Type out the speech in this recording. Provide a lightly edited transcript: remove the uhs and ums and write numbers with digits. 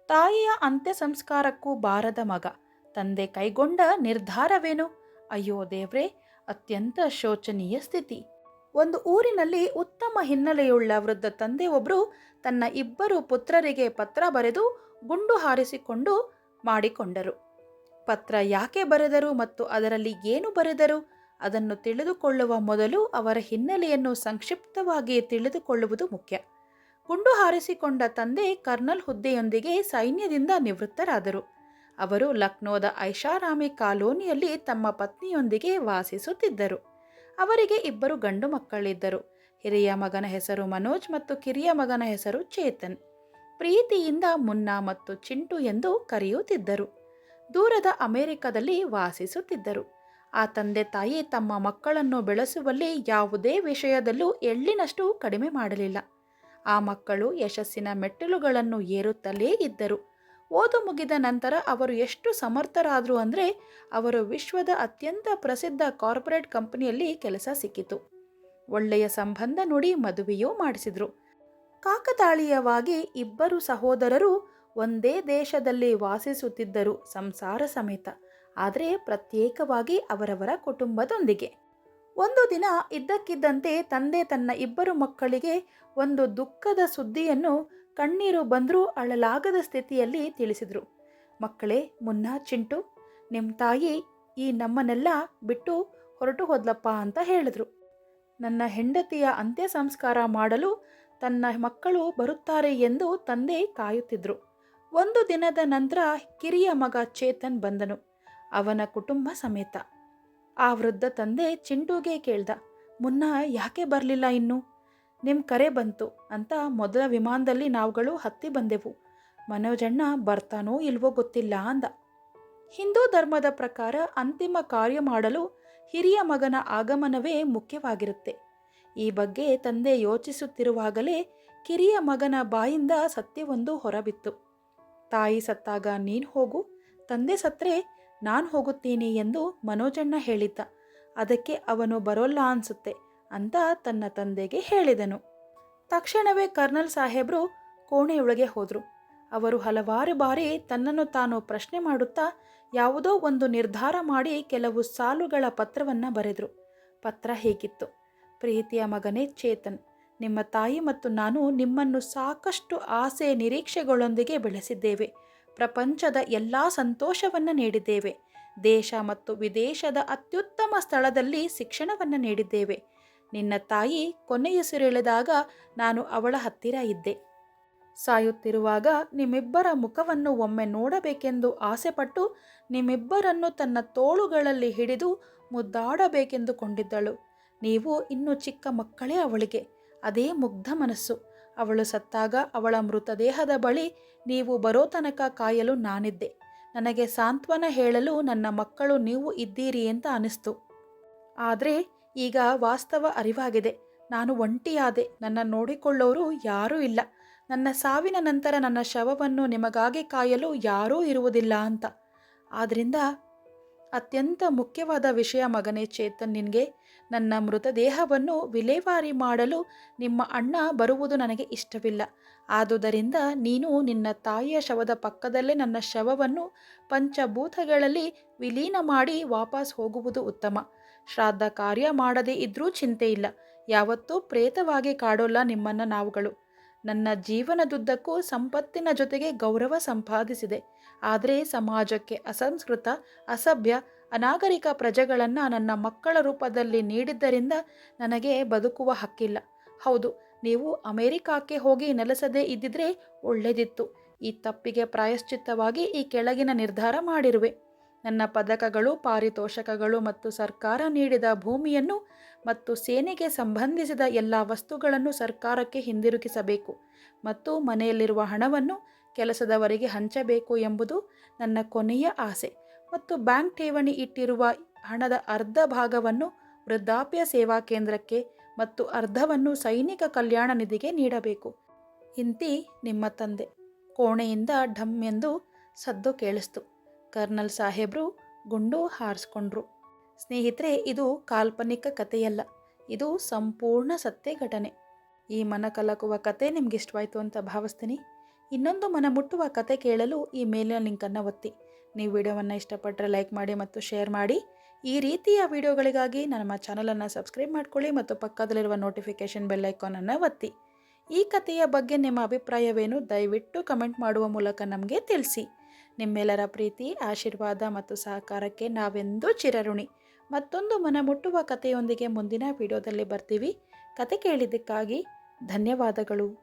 ತಾಯಿಯ ಅಂತ್ಯ ಸಂಸ್ಕಾರಕ್ಕೂ ಬಾರದ ಮಗ. ತಂದೆ ಕೈಗೊಂಡ ನಿರ್ಧಾರವೇನು? ಅಯ್ಯೋ ದೇವ್ರೇ, ಅತ್ಯಂತ ಶೋಚನೀಯ ಸ್ಥಿತಿ. ಒಂದು ಊರಿನಲ್ಲಿ ಉತ್ತಮ ಹಿನ್ನೆಲೆಯುಳ್ಳ ವೃದ್ಧ ತಂದೆ ಒಬ್ಬರು ತನ್ನ ಇಬ್ಬರು ಪುತ್ರರಿಗೆ ಪತ್ರ ಬರೆದು ಗುಂಡು ಹಾರಿಸಿಕೊಂಡು ಮಾಡಿಕೊಂಡರು. ಪತ್ರ ಯಾಕೆ ಬರೆದರು ಮತ್ತು ಅದರಲ್ಲಿ ಏನು ಬರೆದರು ಅದನ್ನು ತಿಳಿದುಕೊಳ್ಳುವ ಮೊದಲು ಅವರ ಹಿನ್ನೆಲೆಯನ್ನು ಸಂಕ್ಷಿಪ್ತವಾಗಿ ತಿಳಿದುಕೊಳ್ಳುವುದು ಮುಖ್ಯ. ಗುಂಡು ಹಾರಿಸಿಕೊಂಡ ತಂದೆ ಕರ್ನಲ್ ಹುದ್ದೆಯೊಂದಿಗೆ ಸೈನ್ಯದಿಂದ ನಿವೃತ್ತರಾದರು. ಅವರು ಲಕ್ನೋದ ಐಷಾರಾಮಿ ಕಾಲೋನಿಯಲ್ಲಿ ತಮ್ಮ ಪತ್ನಿಯೊಂದಿಗೆ ವಾಸಿಸುತ್ತಿದ್ದರು. ಅವರಿಗೆ ಇಬ್ಬರು ಗಂಡು ಮಕ್ಕಳಿದ್ದರು. ಹಿರಿಯ ಮಗನ ಹೆಸರು ಮನೋಜ್ ಮತ್ತು ಕಿರಿಯ ಮಗನ ಹೆಸರು ಚೇತನ್. ಪ್ರೀತಿಯಿಂದ ಮುನ್ನಾ ಮತ್ತು ಚಿಂಟು ಎಂದು ಕರೆಯುತ್ತಿದ್ದರು. ದೂರದ ಅಮೆರಿಕದಲ್ಲಿ ವಾಸಿಸುತ್ತಿದ್ದರು. ಆ ತಂದೆ ತಾಯಿ ತಮ್ಮ ಮಕ್ಕಳನ್ನು ಬೆಳೆಸುವಲ್ಲಿ ಯಾವುದೇ ವಿಷಯದಲ್ಲೂ ಎಳ್ಳಿನಷ್ಟು ಕಡಿಮೆ ಮಾಡಲಿಲ್ಲ. ಆ ಮಕ್ಕಳು ಯಶಸ್ಸಿನ ಮೆಟ್ಟಿಲುಗಳನ್ನು ಏರುತ್ತಲೇ ಇದ್ದರು. ಓದು ಮುಗಿದ ನಂತರ ಅವರು ಎಷ್ಟು ಸಮರ್ಥರಾದರು ಅಂದರೆ ಅವರು ವಿಶ್ವದ ಅತ್ಯಂತ ಪ್ರಸಿದ್ಧ ಕಾರ್ಪೊರೇಟ್ ಕಂಪನಿಯಲ್ಲಿ ಕೆಲಸ ಸಿಕ್ಕಿತು. ಒಳ್ಳೆಯ ಸಂಬಂಧ ನುಡಿ ಮದುವೆಯೂ ಮಾಡಿಸಿದ್ರು. ಕಾಕತಾಳೀಯವಾಗಿ ಇಬ್ಬರು ಸಹೋದರರು ಒಂದೇ ದೇಶದಲ್ಲಿ ವಾಸಿಸುತ್ತಿದ್ದರು, ಸಂಸಾರ ಸಮೇತ, ಆದರೆ ಪ್ರತ್ಯೇಕವಾಗಿ ಅವರವರ ಕುಟುಂಬದೊಂದಿಗೆ. ಒಂದು ದಿನ ಇದ್ದಕ್ಕಿದ್ದಂತೆ ತಂದೆ ತನ್ನ ಇಬ್ಬರು ಮಕ್ಕಳಿಗೆ ಒಂದು ದುಃಖದ ಸುದ್ದಿಯನ್ನು ಕಣ್ಣೀರು ಬಂದರೂ ಅಳಲಾಗದ ಸ್ಥಿತಿಯಲ್ಲಿ ತಿಳಿಸಿದರು. ಮಕ್ಕಳೇ, ಮುನ್ನಾ, ಚಿಂಟು, ನಿಮ್ಮ ತಾಯಿ ಈ ನಮ್ಮನ್ನೆಲ್ಲ ಬಿಟ್ಟು ಹೊರಟು ಹೋದ್ಲಪ್ಪ ಅಂತ ಹೇಳಿದ್ರು. ನನ್ನ ಹೆಂಡತಿಯ ಅಂತ್ಯ ಸಂಸ್ಕಾರ ಮಾಡಲು ತನ್ನ ಮಕ್ಕಳು ಬರುತ್ತಾರೆ ಎಂದು ತಂದೆ ಕಾಯುತ್ತಿದ್ದರು. ಒಂದು ದಿನದ ನಂತರ ಕಿರಿಯ ಮಗ ಚೇತನ್ ಬಂದನು, ಅವನ ಕುಟುಂಬ ಸಮೇತ. ಆ ವೃದ್ಧ ತಂದೆ ಚಿಂಟುಗೆ ಕೇಳ್ದ, ಮುನ್ನ ಯಾಕೆ ಬರಲಿಲ್ಲ ಇನ್ನು? ನಿಮ್ಮ ಕರೆ ಬಂತು ಅಂತ ಮೊದಲ ವಿಮಾನದಲ್ಲಿ ನಾವುಗಳು ಹತ್ತಿ ಬಂದೆವು. ಮನೋಜಣ್ಣ ಬರ್ತಾನೋ ಇಲ್ವೋ ಗೊತ್ತಿಲ್ಲ ಅಂದ. ಹಿಂದೂ ಧರ್ಮದ ಪ್ರಕಾರ ಅಂತಿಮ ಕಾರ್ಯ ಮಾಡಲು ಹಿರಿಯ ಮಗನ ಆಗಮನವೇ ಮುಖ್ಯವಾಗಿರುತ್ತೆ. ಈ ಬಗ್ಗೆ ತಂದೆ ಯೋಚಿಸುತ್ತಿರುವಾಗಲೇ ಕಿರಿಯ ಮಗನ ಬಾಯಿಂದ ಸತ್ಯವೊಂದು ಹೊರಬಿತ್ತು. ತಾಯಿ ಸತ್ತಾಗ ನೀನು ಹೋಗು, ತಂದೆ ಸತ್ರೆ ನಾನು ಹೋಗುತ್ತೀನಿ ಎಂದು ಮನೋಜಣ್ಣ ಹೇಳಿದ್ದ. ಅದಕ್ಕೆ ಅವನು ಬರೋಲ್ಲ ಅನ್ಸುತ್ತೆ ಅಂತ ತನ್ನ ತಂದೆಗೆ ಹೇಳಿದನು. ತಕ್ಷಣವೇ ಕರ್ನಲ್ ಸಾಹೇಬರು ಕೋಣೆಯೊಳಗೆ ಹೋದರು. ಅವರು ಹಲವಾರು ಬಾರಿ ತನ್ನನ್ನು ತಾನು ಪ್ರಶ್ನೆ ಮಾಡುತ್ತಾ ಯಾವುದೋ ಒಂದು ನಿರ್ಧಾರ ಮಾಡಿ ಕೆಲವು ಸಾಲುಗಳ ಪತ್ರವನ್ನು ಬರೆದರು. ಪತ್ರ ಹೀಗಿತ್ತು: ಪ್ರೀತಿಯ ಮಗನೇ ಚೇತನ್, ನಿಮ್ಮ ತಾಯಿ ಮತ್ತು ನಾನು ನಿಮ್ಮನ್ನು ಸಾಕಷ್ಟು ಆಸೆ ನಿರೀಕ್ಷೆಗಳೊಂದಿಗೆ ಬೆಳೆಸಿದ್ದೇವೆ. ಪ್ರಪಂಚದ ಎಲ್ಲ ಸಂತೋಷವನ್ನು ನೀಡಿದ್ದೇವೆ. ದೇಶ ಮತ್ತು ವಿದೇಶದ ಅತ್ಯುತ್ತಮ ಸ್ಥಳದಲ್ಲಿ ಶಿಕ್ಷಣವನ್ನು ನೀಡಿದ್ದೇವೆ. ನಿನ್ನ ತಾಯಿ ಕೊನೆಯುಸಿರೆಳೆದಾಗ ನಾನು ಅವಳ ಹತ್ತಿರ ಇದ್ದೆ. ಸಾಯುತ್ತಿರುವಾಗ ನಿಮ್ಮಿಬ್ಬರ ಮುಖವನ್ನು ಒಮ್ಮೆ ನೋಡಬೇಕೆಂದು ಆಸೆಪಟ್ಟು ನಿಮ್ಮಿಬ್ಬರನ್ನು ತನ್ನ ತೋಳುಗಳಲ್ಲಿ ಹಿಡಿದು ಮುದ್ದಾಡಬೇಕೆಂದುಕೊಂಡಿದ್ದಳು. ನೀವು ಇನ್ನೂ ಚಿಕ್ಕ ಮಕ್ಕಳೇ ಅವಳಿಗೆ. ಅದೇ ಮುಗ್ಧ ಮನಸ್ಸು. ಅವಳು ಸತ್ತಾಗ ಅವಳ ಮೃತದೇಹದ ಬಳಿ ನೀವು ಬರೋ ತನಕ ಕಾಯಲು ನಾನಿದ್ದೆ. ನನಗೆ ಸಾಂತ್ವನ ಹೇಳಲು ನನ್ನ ಮಕ್ಕಳು ನೀವು ಇದ್ದೀರಿ ಅಂತ ಅನಿಸ್ತು. ಆದರೆ ಈಗ ವಾಸ್ತವ ಅರಿವಾಗಿದೆ. ನಾನು ಒಂಟಿಯಾದೆ. ನನ್ನ ನೋಡಿಕೊಳ್ಳೋರು ಯಾರೂ ಇಲ್ಲ. ನನ್ನ ಸಾವಿನ ನಂತರ ನನ್ನ ಶವವನ್ನು ನಿಮಗಾಗಿ ಕಾಯಲು ಯಾರೂ ಇರುವುದಿಲ್ಲ ಅಂತ. ಆದ್ದರಿಂದ ಅತ್ಯಂತ ಮುಖ್ಯವಾದ ವಿಷಯ ಮಗನೇ ಚೇತನ್, ನಿನಗೆ ನನ್ನ ಮೃತದೇಹವನ್ನು ವಿಲೇವಾರಿ ಮಾಡಲು ನಿಮ್ಮ ಅಣ್ಣ ಬರುವುದು ನನಗೆ ಇಷ್ಟವಿಲ್ಲ. ಆದುದರಿಂದ ನೀನು ನಿನ್ನ ತಾಯಿಯ ಶವದ ಪಕ್ಕದಲ್ಲೇ ನನ್ನ ಶವವನ್ನು ಪಂಚಭೂತಗಳಲ್ಲಿ ವಿಲೀನ ಮಾಡಿ ವಾಪಸ್ ಹೋಗುವುದು ಉತ್ತಮ. ಶ್ರಾದ್ದ ಕಾರ್ಯ ಮಾಡದೇ ಇದ್ರೂ ಚಿಂತೆ ಇಲ್ಲ. ಯಾವತ್ತೂ ಪ್ರೇತವಾಗಿ ಕಾಡೋಲ್ಲ ನಿಮ್ಮನ್ನು ನಾವುಗಳು. ನನ್ನ ಜೀವನದುದ್ದಕ್ಕೂ ಸಂಪತ್ತಿನ ಜೊತೆಗೆ ಗೌರವ ಸಂಪಾದಿಸಿದೆ. ಆದರೆ ಸಮಾಜಕ್ಕೆ ಅಸಂಸ್ಕೃತ, ಅಸಭ್ಯ, ಅನಾಗರಿಕ ಪ್ರಜೆಗಳನ್ನು ನನ್ನ ಮಕ್ಕಳ ರೂಪದಲ್ಲಿ ನೀಡಿದ್ದರಿಂದ ನನಗೆ ಬದುಕುವ ಹಕ್ಕಿಲ್ಲ. ಹೌದು, ನೀವು ಅಮೆರಿಕಕ್ಕೆ ಹೋಗಿ ನೆಲೆಸದೇ ಇದ್ದಿದ್ರೆ ಒಳ್ಳೆದಿತ್ತು. ಈ ತಪ್ಪಿಗೆ ಪ್ರಾಯಶ್ಚಿತ್ತವಾಗಿ ಈ ಕೆಳಗಿನ ನಿರ್ಧಾರ ಮಾಡಿರುವೆ. ನನ್ನ ಪದಕಗಳು, ಪಾರಿತೋಷಕಗಳು ಮತ್ತು ಸರ್ಕಾರ ನೀಡಿದ ಭೂಮಿಯನ್ನು ಮತ್ತು ಸೇನೆಗೆ ಸಂಬಂಧಿಸಿದ ಎಲ್ಲ ವಸ್ತುಗಳನ್ನು ಸರ್ಕಾರಕ್ಕೆ ಹಿಂದಿರುಗಿಸಬೇಕು ಮತ್ತು ಮನೆಯಲ್ಲಿರುವ ಹಣವನ್ನು ಕೆಲಸದವರಿಗೆ ಹಂಚಬೇಕು ಎಂಬುದು ನನ್ನ ಕೊನೆಯ ಆಸೆ. ಮತ್ತು ಬ್ಯಾಂಕ್ ಠೇವಣಿ ಇಟ್ಟಿರುವ ಹಣದ ಅರ್ಧ ಭಾಗವನ್ನು ವೃದ್ಧಾಪ್ಯ ಸೇವಾ ಕೇಂದ್ರಕ್ಕೆ ಮತ್ತು ಅರ್ಧವನ್ನು ಸೈನಿಕ ಕಲ್ಯಾಣ ನಿಧಿಗೆ ನೀಡಬೇಕು. ಇಂತಿ ನಿಮ್ಮ ತಂದೆ. ಕೋಣೆಯಿಂದ ಢಮ್ ಎಂದು ಸದ್ದು ಕೇಳಿಸ್ತು. ಕರ್ನಲ್ ಸಾಹೇಬ್ರು ಗುಂಡು ಹಾರಿಸ್ಕೊಂಡ್ರು. ಸ್ನೇಹಿತರೆ, ಇದು ಕಾಲ್ಪನಿಕ ಕಥೆಯಲ್ಲ, ಇದು ಸಂಪೂರ್ಣ ಸತ್ಯ ಘಟನೆ. ಈ ಮನಕಲಕುವ ಕತೆ ನಿಮ್ಗೆ ಇಷ್ಟವಾಯಿತು ಅಂತ ಭಾವಿಸ್ತೀನಿ. ಇನ್ನೊಂದು ಮನಮುಟ್ಟುವ ಕತೆ ಕೇಳಲು ಈ ಮೇಲಿನ ಲಿಂಕನ್ನು ಒತ್ತಿ. ನೀವು ವಿಡಿಯೋವನ್ನು ಇಷ್ಟಪಟ್ಟರೆ ಲೈಕ್ ಮಾಡಿ ಮತ್ತು ಶೇರ್ ಮಾಡಿ. ಈ ರೀತಿಯ ವಿಡಿಯೋಗಳಿಗಾಗಿ ನಮ್ಮ ಚಾನಲನ್ನು ಸಬ್ಸ್ಕ್ರೈಬ್ ಮಾಡ್ಕೊಳ್ಳಿ ಮತ್ತು ಪಕ್ಕದಲ್ಲಿರುವ ನೋಟಿಫಿಕೇಷನ್ ಬೆಲ್ ಐಕಾನನ್ನು ಒತ್ತಿ. ಈ ಕಥೆಯ ಬಗ್ಗೆ ನಿಮ್ಮ ಅಭಿಪ್ರಾಯವೇನು? ದಯವಿಟ್ಟು ಕಮೆಂಟ್ ಮಾಡುವ ಮೂಲಕ ನಮಗೆ ತಿಳಿಸಿ. ನಿಮ್ಮೆಲ್ಲರ ಪ್ರೀತಿ, ಆಶೀರ್ವಾದ ಮತ್ತು ಸಹಕಾರಕ್ಕೆ ನಾವೆಂದೂ ಚಿರಋಣಿ. ಮತ್ತೊಂದು ಮನಮುಟ್ಟುವ ಕಥೆಯೊಂದಿಗೆ ಮುಂದಿನ ವಿಡಿಯೋದಲ್ಲಿ ಬರ್ತೀವಿ. ಕತೆ ಕೇಳಿದ್ದಕ್ಕಾಗಿ ಧನ್ಯವಾದಗಳು.